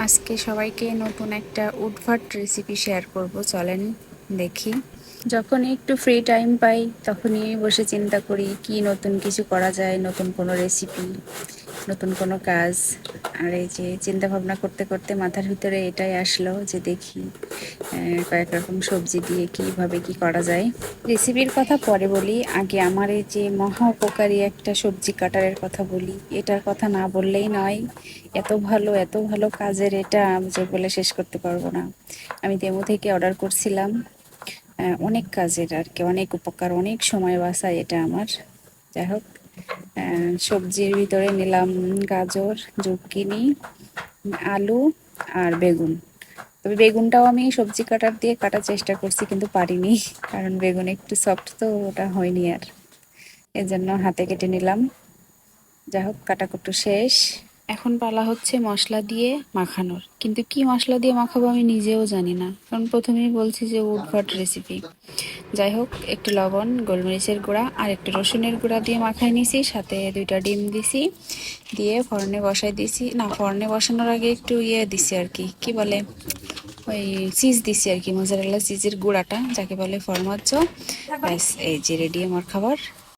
আজকে সবাইকে নতুন একটা উদ্ভট রেসিপি শেয়ার করব, চলেন দেখি। যখনই একটু ফ্রি টাইম পাই তখনই বসে চিন্তা করি কি নতুন কিছু করা যায়, নতুন কোনো রেসিপি, নতুন কোনো কাজ। আর এই যে চিন্তা ভাবনা করতে করতে মাথার ভিতরে এটাই আসলো যে দেখি কয়েক রকম সবজি দিয়ে কিভাবে কি করা যায়। রেসিপির কথা পরে বলি, আগে আমার এই যে মহা উপকারী একটা সবজি কাটারের কথা বলি। এটার কথা না বললেই নয়, এত ভালো কাজের এটা যে বলে শেষ করতে পারবো না। আমি তেমু থেকে অর্ডার করছিলাম, অনেক কাজের আর কি, অনেক উপকার, অনেক সময় বাঁচায় এটা আমার। যাই হোক, সবজির ভিতরে নিলাম গাজর, জুকিনি, আলু আর বেগুন। তবে বেগুনটাও আমি সবজি কাটার দিয়ে কাটার চেষ্টা করছি কিন্তু পারিনি, কারণ বেগুন একটু সফট তো ওটা হয়নি আর, এজন্য হাতে কেটে নিলাম। যাই হোক, কাটাকুটো শেষ। এখন পালা হচ্ছে মশলা দিয়ে মাখানোর, কিন্তু কি মশলা দিয়ে মাখাবো আমি নিজেও জানি না, কারণ প্রথমেই বলছি যে উদ্ভট রেসিপি। যাই হোক, একটু লবণ, গোলমরিচের গুঁড়া আর একটু রসুনের গুঁড়া দিয়ে মাখাই নিছি, সাথে 2টা ডিম দিছি, দিয়ে ফড়নে বসাই দিছি। না, ফড়নে বসানোর আগে একটু দিছি আর কি, কি বলে, ওই চিজ দিছি আর কি, মোজারেলা চিজের গুঁড়াটা যাকে বলে ফরমাজ্জো। ব্যাস, এই যে রেডি আমার খাবার।